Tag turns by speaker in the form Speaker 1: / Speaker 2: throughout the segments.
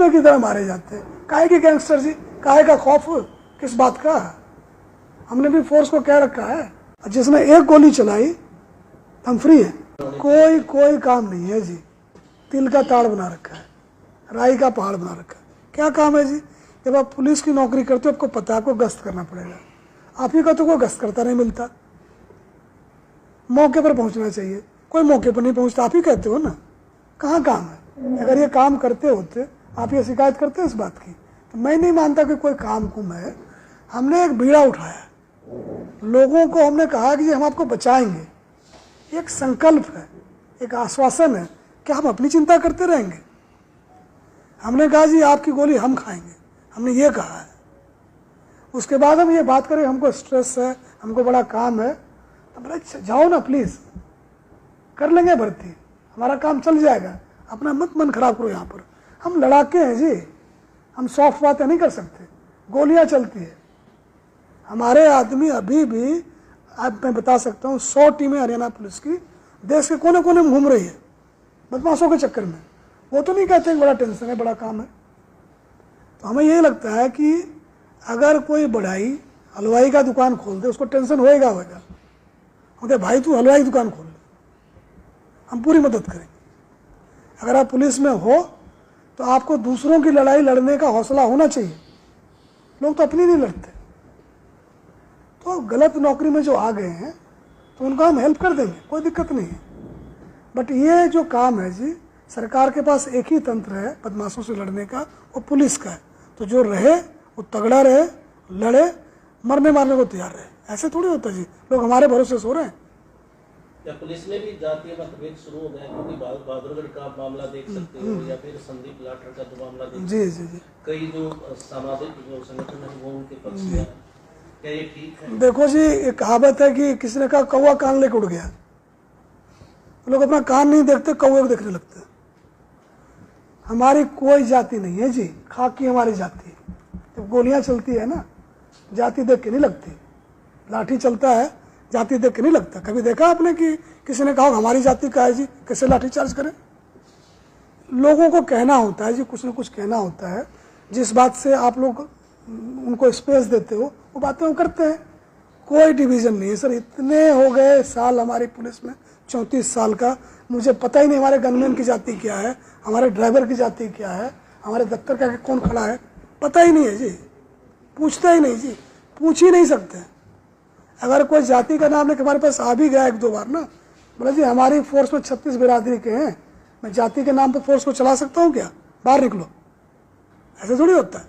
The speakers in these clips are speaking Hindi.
Speaker 1: कुत्ते की तरह मारे जाते हैं। काहे की गैंगस्टर जी, काहे का खौफ, किस बात का? हमने भी फोर्स को कह रखा है, जिसने एक गोली चलाई हम फ्री है। कोई काम नहीं है जी, तिल का ताड़ बना रखा है, राई का पहाड़ बना रखा है। क्या काम है जी? जब आप पुलिस की नौकरी करते हो आपको पता है आपको गश्त करना पड़ेगा, आप ही का तो कोई गश्त करता नहीं मिलता। मौके पर पहुंचना चाहिए, कोई मौके पर नहीं पहुंचता, आप ही कहते हो ना। कहाँ काम है? अगर ये काम करते होते आप ये शिकायत करते इस बात की, तो मैं नहीं मानता कि कोई काम कुम है। हमने एक बीड़ा उठाया, लोगों को हमने कहा कि हम आपको बचाएंगे, एक संकल्प है, एक आश्वासन है कि हम अपनी चिंता करते रहेंगे। हमने कहा जी आपकी गोली हम खाएंगे, हमने ये कहा है। उसके बाद हम ये बात करें हमको स्ट्रेस है, हमको बड़ा काम है, तो बोले जाओ ना प्लीज, कर लेंगे भर्ती, हमारा काम चल जाएगा, अपना मत मन खराब करो। यहाँ पर हम लड़ाके हैं जी, हम सॉफ्ट बातें नहीं कर सकते, गोलियां चलती है। हमारे आदमी अभी भी, आप मैं बता सकता हूँ, 100 टीमें हरियाणा पुलिस की देश के कोने कोने में घूम रही है बदमाशों के चक्कर में। वो तो नहीं कहते कि बड़ा टेंशन है, बड़ा काम है। तो हमें यही लगता है कि अगर कोई बढ़ाई हलवाई का दुकान खोल दे उसको टेंशन होएगा। बोलते भाई तू हलवाई की दुकान खोल ले, हम पूरी मदद करेंगे। अगर आप पुलिस में हो तो आपको दूसरों की लड़ाई लड़ने का हौसला होना चाहिए। लोग तो अपनी नहीं लड़ते। तो गलत नौकरी में जो आ गए हैं तो उनको हम हेल्प कर देंगे, कोई दिक्कत नहीं है। बट ये जो काम है जी, सरकार के पास एक ही तंत्र है बदमाशों से लड़ने का, वो पुलिस का है। तो जो रहे वो तगड़ा रहे, लड़े, मरने मारने को तैयार रहे। ऐसे थोड़ी होता जी लोग हमारे भरोसे सो रहे हैं।
Speaker 2: या पुलिस में भी जातीय मतभेद शुरू हो गए, क्योंकि बहादुरगढ़ का मामला देख सकते हो, या फिर संदीप लाठर का जो मामला देख
Speaker 1: जी जी जी,
Speaker 2: कई जो सामाजिक जो संगठन है वो उनके पक्ष में, क्या ये ठीक है?
Speaker 1: देखो जी, एक कहावत है कि किसी ने कहा कौवा कान लेके उड़ गया। तो लोग अपना कान नहीं देखते, कौवे को देखने लगते हैं। हमारी कोई जाति नहीं है जी, खाकी हमारी जाति। जब गोलियां चलती है ना, जाति देख के नहीं लगती, लाठी चलता है जाति देख के नहीं लगता। कभी देखा आपने कि किसी ने कहा हमारी जाति का है जी, कैसे लाठी चार्ज करें? लोगों को कहना होता है जी, कुछ ना कुछ कहना होता है। जिस बात से आप लोग उनको स्पेस देते हो वो बातें वो करते हैं। कोई डिवीजन नहीं है सर। इतने हो गए साल हमारी पुलिस में, 34 साल का, मुझे पता ही नहीं हमारे गनमैन की जाति क्या है, हमारे ड्राइवर की जाति क्या है, हमारे दफ्तर का कौन खड़ा है, पता ही नहीं है जी। पूछता ही नहीं जी, पूछ ही नहीं सकते। अगर कोई जाति का नाम लेकर हमारे पास आ भी गया एक दो बार ना, बोला जी हमारी फोर्स में 36 बिरादरी के हैं, मैं जाति के नाम पर फोर्स को चला सकता हूँ क्या? बाहर निकलो। ऐसे थोड़ी होता है।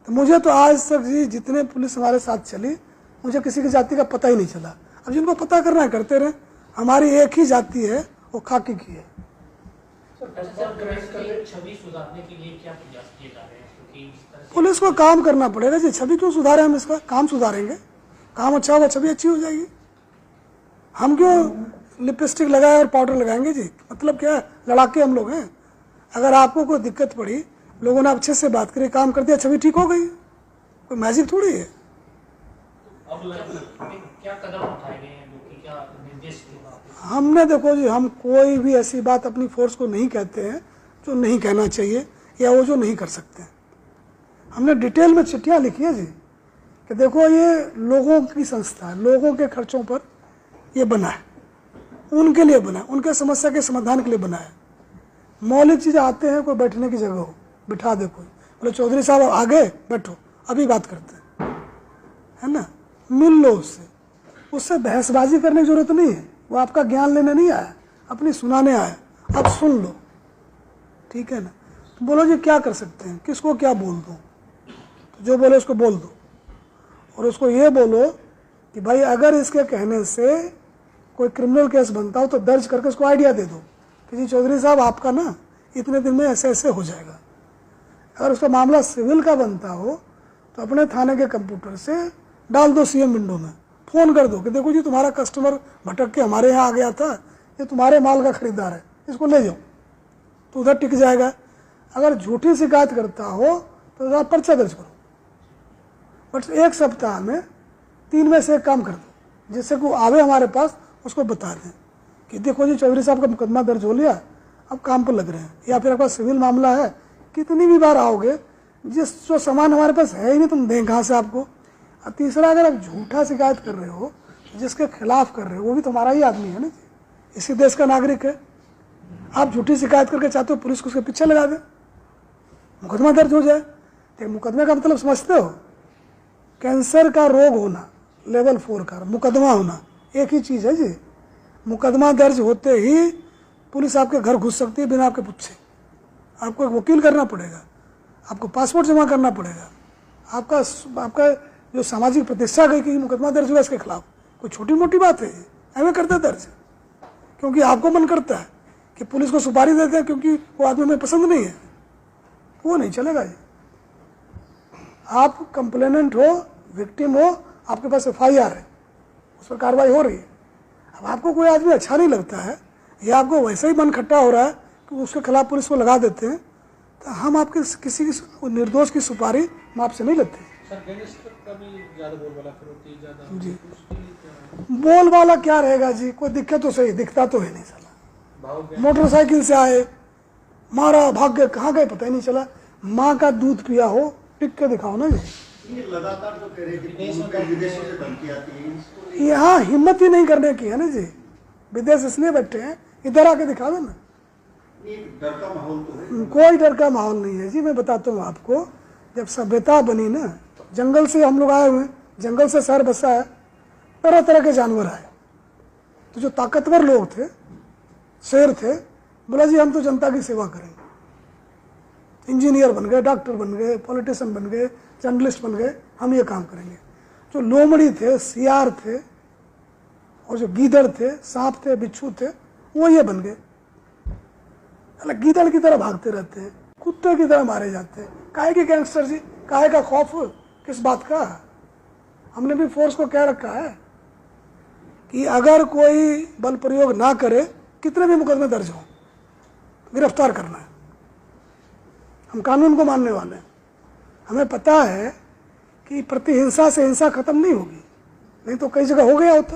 Speaker 1: तो मुझे तो आज तक जी जितने पुलिस हमारे साथ चली, मुझे किसी की जाति का पता ही नहीं चला। अब जिनको पता करना है करते रहे। हमारी एक ही जाति है, वो खाकी की है।
Speaker 3: छवि सुधारने के लिए क्या प्रयास किए जा रहे हैं?
Speaker 1: पुलिस को काम करना पड़ेगा जी। छवि क्यों सुधारे? हम इसका काम सुधारेंगे, काम अच्छा होगा, छवि अच्छी हो जाएगी। हम क्यों लिपस्टिक लगाए और पाउडर लगाएंगे जी? मतलब क्या है, लड़ाके हम लोग हैं। अगर आपको कोई दिक्कत पड़ी, लोगों ने अच्छे से बात करी, काम कर दिया, छवि ठीक हो गई। कोई मैजिक थोड़ी है।
Speaker 3: अब क्या कदम उठाए गए हैं, क्या निर्देश?
Speaker 1: हमने देखो जी, हम कोई भी ऐसी बात अपनी फोर्स को नहीं कहते हैं जो नहीं कहना चाहिए या वो जो नहीं कर सकते। हमने डिटेल में चिट्ठियाँ लिखी है जी कि देखो ये लोगों की संस्था है, लोगों के खर्चों पर ये बना है, उनके लिए बना है, उनके समस्या के समाधान के लिए बना है। मौलिक चीज़ आते हैं, कोई बैठने की जगह हो, बिठा दे कोई, बोले चौधरी साहब आ गए, बैठो, अभी बात करते हैं, है ना, मिल लो उससे। उससे बहसबाजी करने की जरूरत नहीं है। वो आपका ज्ञान लेने नहीं आया, अपनी सुनाने आया। आप सुन लो, ठीक है ना। तो बोलो जी क्या कर सकते हैं, किसको क्या बोल दूँ? तो जो बोले उसको बोल दो, और उसको ये बोलो कि भाई अगर इसके कहने से कोई क्रिमिनल केस बनता हो तो दर्ज करके उसको आइडिया दे दो कि जी चौधरी साहब आपका ना इतने दिन में ऐसे ऐसे हो जाएगा। अगर उसका मामला सिविल का बनता हो तो अपने थाने के कंप्यूटर से डाल दो सीएम विंडो में, फ़ोन कर दो कि देखो जी तुम्हारा कस्टमर भटक के हमारे यहाँ आ गया था, ये तुम्हारे माल का खरीदार है, इसको ले जाओ, तो उधर टिक जाएगा। अगर झूठी शिकायत करता हो तो आप पर्चा दर्ज करो। बट एक सप्ताह में 3 में से एक काम कर दो, जिससे को आवे हमारे पास, उसको बता दें कि देखो जी चौधरी साहब का मुकदमा दर्ज हो लिया, अब काम पर लग रहे हैं। या फिर आपका सिविल मामला है, कितनी भी बार आओगे, जो सामान हमारे पास है ही नहीं तुम दें कहाँ से आपको। और तीसरा, अगर आप झूठा शिकायत कर रहे हो, जिसके खिलाफ कर रहे हो, वो भी तुम्हारा ही आदमी है ना, इसी देश का नागरिक है। आप झूठी शिकायत करके चाहते हो पुलिस को उसके पीछे लगा दे, मुकदमा दर्ज हो जाए। तो मुकदमे का मतलब समझते हो? कैंसर का रोग होना लेवल 4 का, मुकदमा होना एक ही चीज़ है जी। मुकदमा दर्ज होते ही पुलिस आपके घर घुस सकती है बिना आपके पूछे। आपको एक वकील करना पड़ेगा, आपको पासपोर्ट जमा करना पड़ेगा, आपका जो सामाजिक प्रतिष्ठा गई कि मुकदमा दर्ज हुआ इसके खिलाफ, कोई छोटी मोटी बात है ये? ऐਵੇਂ करते दर्ज क्योंकि आपको मन करता है कि पुलिस को सुपारी देते हैं क्योंकि वो आदमी हमें पसंद नहीं है, वो नहीं चलेगा जी। आप कंप्लेनेंट हो, विक्टिम हो, आपके पास FIR है, उस पर कार्रवाई हो रही है। अब आपको कोई आदमी अच्छा नहीं लगता है या आपको वैसे ही मन खट्टा हो रहा है कि उसके खिलाफ पुलिस को लगा देते हैं, तो हम आपके किसी की निर्दोष की सुपारी हम आपसे नहीं लेते।
Speaker 2: सर गैंगस्टर का भी ज़्यादा बोलबाला फिर होती है ज़्यादा
Speaker 1: जी।
Speaker 2: उसके लिए क्या
Speaker 1: बोलबाला क्या रहेगा जी, कोई दिक्कत तो सही, दिखता तो है नहीं साला।
Speaker 2: भाव क्या
Speaker 1: मोटरसाइकिल से आए, मारा, भाग गए, कहाँ गए पता ही नहीं चला। माँ का दूध पिया हो, टिक के दिखाओ ना जी।
Speaker 4: ये लगातार जो कह रहे कि विदेशों से धमकी आती है, इसको
Speaker 1: यहाँ हिम्मत ही नहीं करने की है ना जी। विदेश इसलिए बैठे हैं, इधर आके दिखा दो ना।
Speaker 4: एक डर का माहौल तो है।
Speaker 1: कोई डर का माहौल नहीं है जी। मैं बताता हूँ आपको, जब सभ्यता बनी ना, जंगल से हम लोग आए हुए, जंगल से शहर बसा है, तरह तरह के जानवर आए। तो जो ताकतवर लोग थे, शेर थे, बोला जी हम तो जनता की सेवा करेंगे। इंजीनियर बन गए, डॉक्टर बन गए, पॉलिटिशियन बन गए, जर्नलिस्ट बन गए, हम ये काम करेंगे। जो लोमड़ी थे, सियार थे, और जो गीदड़ थे, सांप थे, बिच्छू थे, वो ये बन गए। अलग गीदड़ की तरह भागते रहते हैं, कुत्ते की तरह मारे जाते हैं। काहे की गैंगस्टर जी, काहे का खौफ, किस बात का? हमने भी फोर्स को कह रखा है कि अगर कोई बल प्रयोग ना करे, कितने भी मुकदमे दर्ज हो, गिरफ्तार करना है। हम कानून को मानने वाले हैं। हमें पता है कि प्रतिहिंसा से हिंसा खत्म नहीं होगी, नहीं तो कई जगह हो गया होता।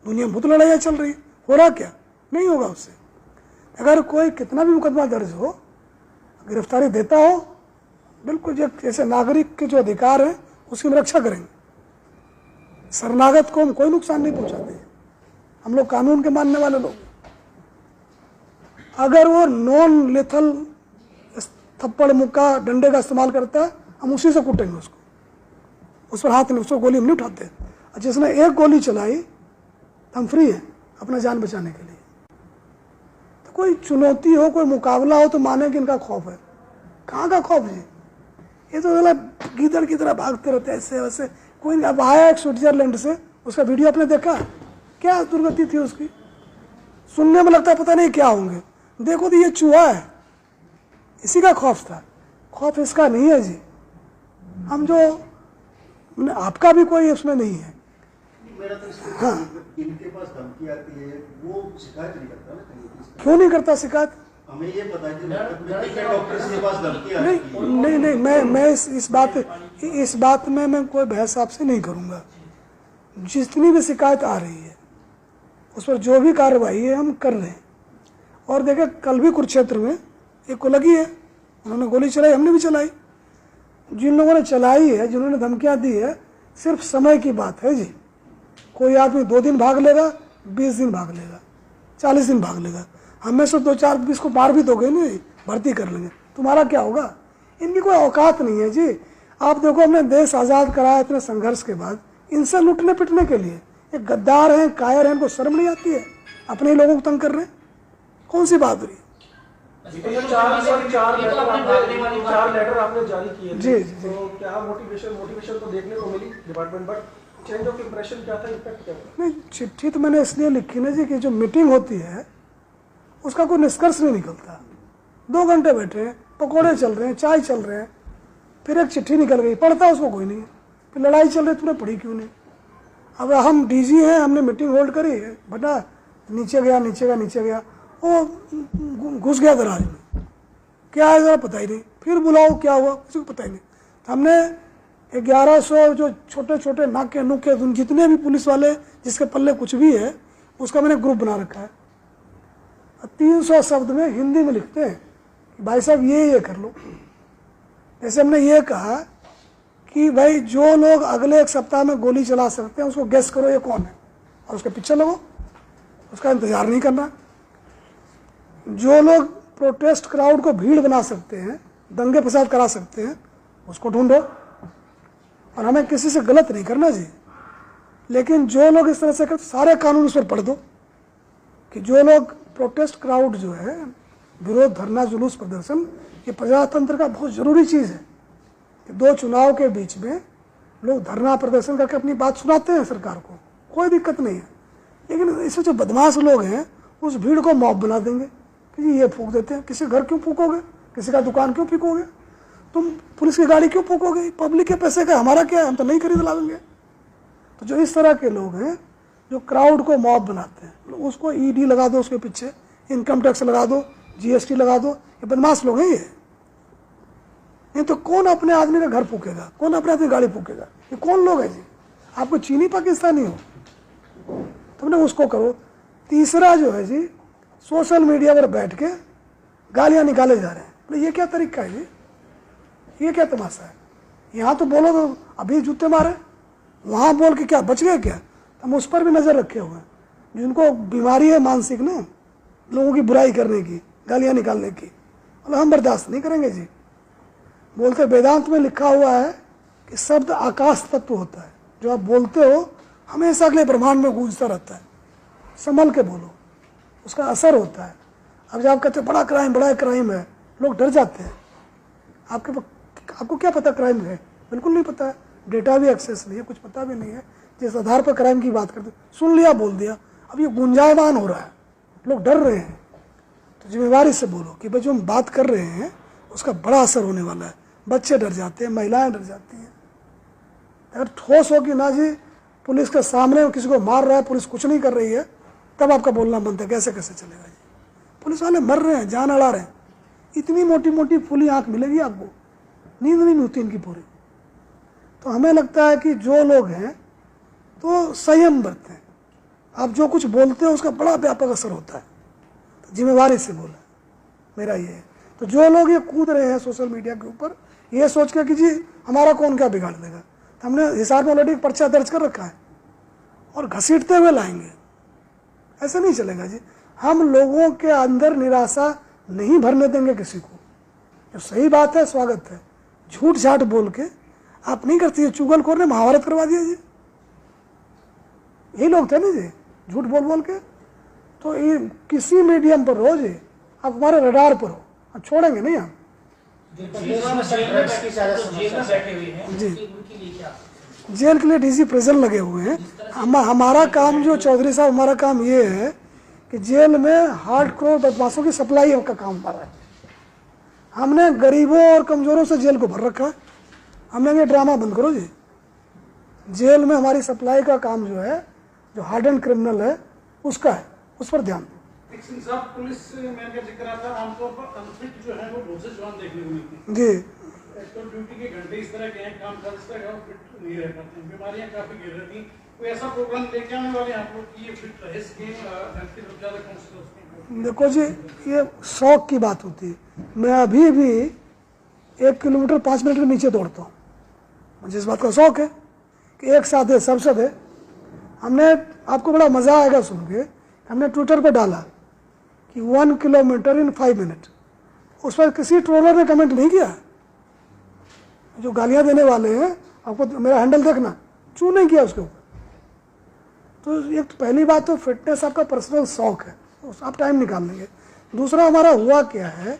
Speaker 1: दुनिया में बहुत लड़ाइयाँ चल रही, हो रहा क्या? नहीं होगा उससे। अगर कोई कितना भी मुकदमा दर्ज हो, गिरफ्तारी देता हो, बिल्कुल जैसे नागरिक के जो अधिकार है उसकी हम रक्षा करेंगे। शरणागत को हम कोई नुकसान नहीं पहुंचाते। हम लोग कानून के मानने वाले लोग। अगर वो नॉन लेथल थप्पड़, मुक्का, डंडे का इस्तेमाल करता है, हम उसी से कूटेंगे उसको, उस पर हाथ नहीं, उसको गोली हम नहीं उठाते। और जिसने एक गोली चलाई तो हम फ्री हैं अपना जान बचाने के लिए। तो कोई चुनौती हो, कोई मुकाबला हो तो माने कि इनका खौफ है। कहाँ का खौफ जी? ये तो मतलब गीदड़ की तरह भागते रहते हैं ऐसे वैसे। कोई अब आया एक स्विट्जरलैंड से, उसका वीडियो आपने देखा? क्या दुर्गति थी उसकी, सुनने में लगता है पता नहीं क्या होंगे। देखो तो ये चूहा है, इसी का खौफ था। खौफ इसका नहीं है जी। हम जो, आपका भी कोई उसमें नहीं है।
Speaker 4: मेरा तो इनके पास धमकी आती है, वो शिकायत नहीं करता ना कहीं।
Speaker 1: क्यों नहीं करता शिकायत?
Speaker 4: हमें ये पता है कि डॉक्टर के पास धमकी आती है।
Speaker 1: नहीं, मैं इस बात में मैं कोई बहस आपसे नहीं करूंगा। जितनी भी शिकायत आ रही है उस पर जो भी कार्रवाई है हम कर रहे हैं। और देखें, कल भी कुरुक्षेत्र में एक को लगी है, उन्होंने गोली चलाई, हमने भी चलाई। जिन लोगों ने चलाई है, जिन्होंने धमकियां दी है, सिर्फ समय की बात है जी। कोई आदमी 2 दिन भाग लेगा, 20 दिन भाग लेगा, 40 दिन भाग लेगा। हमें से 2-4-20 को मार भी दोगे नहीं, भर्ती कर लेंगे, तुम्हारा क्या होगा? इनकी कोई औकात नहीं है जी। आप देखो, हमने देश आज़ाद कराया इतने संघर्ष के बाद, इनसे लुटने पिटने के लिए। ये गद्दार हैं, कायर हैं, इनको शर्म नहीं आती है? अपने ही लोगों को तंग कर रहे हैं, कौन सी बहादुरी?
Speaker 5: चार लेटर आपने जारी किए थे।
Speaker 1: जी।
Speaker 5: तो क्या मोटिवेशन तो देखने को मिली department, but change of impression क्या था, इम्पैक्ट क्या था?
Speaker 1: नहीं, चिट्ठी तो मैंने इसलिए लिखी ना जी कि जो मीटिंग होती है उसका कोई निष्कर्ष नहीं निकलता। 2 घंटे बैठे हैं, पकौड़े चल रहे हैं, चाय चल रहे हैं, फिर एक चिट्ठी निकल गई, पढ़ता उसको कोई नहीं है। फिर लड़ाई चल रही, तूने पढ़ी क्यों नहीं? अब हम डीजी हैं, हमने मीटिंग होल्ड करी, बटा नीचे गया, वो घुस गया दराज में। क्या है ज़रा पता ही नहीं। फिर बुलाओ, क्या हुआ, किसी को पता ही नहीं। तो हमने 1100 जो छोटे छोटे नाके नुके जितने भी पुलिस वाले जिसके पल्ले कुछ भी है, उसका मैंने ग्रुप बना रखा है। 300 शब्द में हिंदी में लिखते हैं कि भाई साहब ये कर लो, जैसे हमने ये कहा कि भाई जो लोग अगले एक सप्ताह में गोली चला सकते हैं उसको गेस करो ये कौन है, और उसके पीछे लगो, उसका इंतजार नहीं करना। जो लोग प्रोटेस्ट क्राउड को भीड़ बना सकते हैं, दंगे फसाद करा सकते हैं, उसको ढूंढो। और हमें किसी से गलत नहीं करना जी, लेकिन जो लोग इस तरह से करते सारे कानून उस पर पढ़ दो कि जो लोग प्रोटेस्ट क्राउड जो है, विरोध, धरना, जुलूस, प्रदर्शन, ये प्रजातंत्र का बहुत ज़रूरी चीज़ है कि 2 चुनाव के बीच में लोग धरना प्रदर्शन करके अपनी बात सुनाते हैं सरकार को, कोई दिक्कत नहीं है। लेकिन इसमें जो बदमाश लोग हैं उस भीड़ को मॉब बना देंगे कि जी ये फूंक देते हैं। किसी घर क्यों फूकोगे, किसी का दुकान क्यों फूकोगे, तुम पुलिस की गाड़ी क्यों फूकोगे, पब्लिक के पैसे का हमारा क्या है, हम तो नहीं खरीद लाएंगे। तो जो इस तरह के लोग हैं जो क्राउड को मॉब बनाते हैं, उसको ईडी लगा दो, उसके पीछे इनकम टैक्स लगा दो, जीएसटी लगा दो, ये बदमाश लोग हैं ये। नहीं तो कौन अपने आदमी का घर फूकेगा, कौन अपने आदमी गाड़ी फूकेगा, ये कौन लोग हैं जी? आपको चीनी पाकिस्तानी हो तुमने उसको करो। तीसरा जो है जी, सोशल मीडिया पर बैठ के गालियां निकाले जा रहे हैं, तो ये क्या तरीका है जी, ये क्या तमाशा है? यहाँ तो बोलो तो अभी जूते मारे, वहाँ बोल के क्या बच गए क्या? हम उस पर भी नज़र रखे हुए हैं जिनको बीमारी है मानसिक ना, लोगों की बुराई करने की, गालियाँ निकालने की, मतलब हम बर्दाश्त नहीं करेंगे जी। बोलते वेदांत में लिखा हुआ है कि शब्द आकाश तत्व होता है, जो आप बोलते हो हमेशा अगले ब्रह्मांड में गूंजता रहता है। संभल के बोलो, उसका असर होता है। अब जब आप कहते हो बड़ा क्राइम है, लोग डर जाते हैं। आपको क्या पता क्राइम है? बिल्कुल नहीं पता है, डेटा भी एक्सेस नहीं है, कुछ पता भी नहीं है। जिस आधार पर क्राइम की बात करते, सुन लिया बोल दिया, अब ये गुंजायमान हो रहा है, लोग डर रहे हैं। तो जिम्मेवारी से बोलो कि भाई जो हम बात कर रहे हैं उसका बड़ा असर होने वाला है। बच्चे डर जाते हैं, महिलाएं डर जाती हैं। अगर ठोस हो कि ना जी पुलिस के सामने किसी को मार रहा है, पुलिस कुछ नहीं कर रही है, तब आपका बोलना बनता है। कैसे चलेगा जी? पुलिस वाले मर रहे हैं, जान अड़ा रहे हैं, इतनी मोटी मोटी फुली आंख मिलेगी आपको, नींद नहीं होती इनकी पूरी। तो हमें लगता है कि जो लोग हैं तो संयम बरतें। आप जो कुछ बोलते हो उसका बड़ा व्यापक असर होता है, तो जिम्मेवारी से बोला मेरा ये है। तो जो लोग ये कूद रहे हैं सोशल मीडिया के ऊपर ये सोच के कि जी हमारा कौन क्या बिगाड़ देगा, तो हमने हिसार में ऑलरेडी पर्चा दर्ज कर रखा है और घसीटते हुए लाएंगे। ऐसा नहीं चलेगा जी। हम लोगों के अंदर निराशा नहीं भरने देंगे किसी को। जो सही बात है स्वागत है, झूठ झाट बोल के आप नहीं करती है। चुगलखोर ने महाभारत करवा दिया जी, यही लोग थे ना जी, झूठ बोल बोल के। तो ये किसी मीडियम पर हो जी, आप हमारे रडार पर हो, आप छोड़ेंगे नहीं हम जी। जेल के लिए डीजी प्रिजन लगे हुए हैं। हमारा काम जो चौधरी साहब, हमारा काम ये है कि जेल में हार्डकोर बदमाशों की सप्लाई का काम हमारा है। हमने गरीबों और कमजोरों से जेल को भर रखा है। हमने ये ड्रामा बंद करो जी। जेल में हमारी सप्लाई का काम जो है, जो हार्ड एंड क्रिमिनल है उसका है, उस पर ध्यान दो।
Speaker 6: साहब पुलिस में का जिक्र आता है, आमतौर पर अनफिट जो है वो बहुत से जवान देखने को मिलती है
Speaker 1: जी।
Speaker 6: तो ड्यूटी के घंटे इस तरह के हैं, काम काज इस तरह का फिट नहीं रह पाते, बीमारियां काफी गिर रहती हैं। कोई ऐसा प्रोग्राम लेके आने वाले आप लोग कि ये फिट रहे, इसके ज्यादा कॉन्शियस?
Speaker 1: देखो जी, ये शौक की बात होती है। मैं अभी भी 1 किलोमीटर 5 मिनट के नीचे दौड़ता हूँ। मुझे इस बात का शौक है कि एक साथ है, सब साथ है। हमने, आपको बड़ा मज़ा आएगा सुन के, हमने ट्विटर पर डाला कि 1 किलोमीटर इन 5 मिनट। उस पर किसी ट्रोलर ने कमेंट नहीं किया। जो गालियाँ देने वाले हैं, आपको मेरा हैंडल देखना, चू नहीं किया उसके ऊपर। तो एक पहली बात तो फिटनेस आपका पर्सनल शौक है, आप टाइम निकाल लेंगे। दूसरा, हमारा हुआ क्या है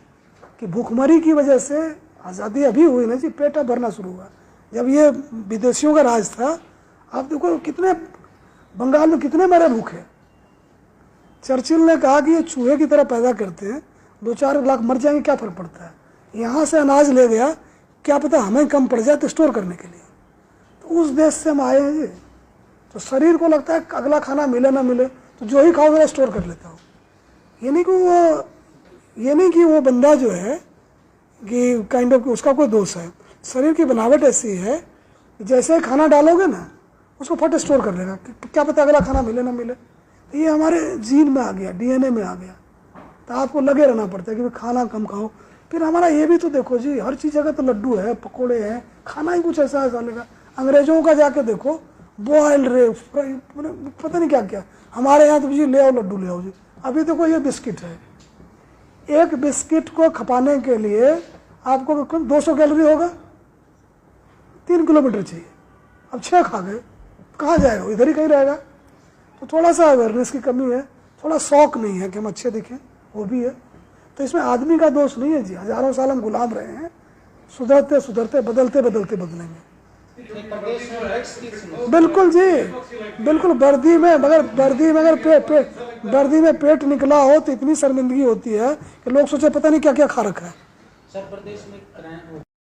Speaker 1: कि भूखमरी की वजह से आज़ादी अभी हुई ना जी, पेट भरना शुरू हुआ। जब ये विदेशियों का राज था, आप देखो कितने बंगाल में कितने मरे भूखे। चर्चिल ने कहा कि ये चूहे की तरह पैदा करते हैं, 2-4 लाख मर जाएंगे, क्या फर्क पड़ता है। यहाँ से अनाज ले गया, क्या पता हमें कम पड़ जाए तो स्टोर करने के लिए। तो उस देश से हम आए हैं जी। तो शरीर को लगता है अगला खाना मिले ना मिले तो जो ही खाओ जरा स्टोर कर लेता हूँ। ये नहीं कि वो बंदा जो है कि काइंड ऑफ उसका कोई दोष है। शरीर की बनावट ऐसी है कि जैसे खाना डालोगे ना उसको फट स्टोर कर लेगा, क्या पता अगला खाना मिले ना मिले। तो ये हमारे जीन में आ गया, डीएनए में आ गया। तो आपको लगे रहना पड़ता है कि खाना कम खाओ, फिर हमारा ये भी तो देखो जी, हर चीज़ जगह तो लड्डू है, पकोड़े हैं, खाना ही कुछ ऐसा है साले का। अंग्रेजों का जाके देखो, बॉयल रे पता नहीं क्या क्या। हमारे यहाँ तो जी ले आओ लड्डू ले आओ जी। अभी देखो ये बिस्किट है, एक बिस्किट को खपाने के लिए आपको 200 कैलोरी होगा, 3 किलोमीटर चाहिए। अब 6 खा गए, कहाँ जाएगा, इधर ही कहीं रहेगा। तो थोड़ा सा अवेयरनेस की कमी है, थोड़ा शौक नहीं है कि हम अच्छे दिखें, वो भी है। तो इसमें आदमी का दोष नहीं है जी, हजारों साल हम गुलाम रहे हैं, सुधरते सुधरते बदलते बदलते बदलेंगे। बिल्कुल जी, बिल्कुल। वर्दी में अगर वर्दी में पेट निकला हो तो इतनी शर्मिंदगी होती है कि लोग सोचे पता नहीं क्या क्या खा रखा है।
Speaker 3: सर प्रदेश में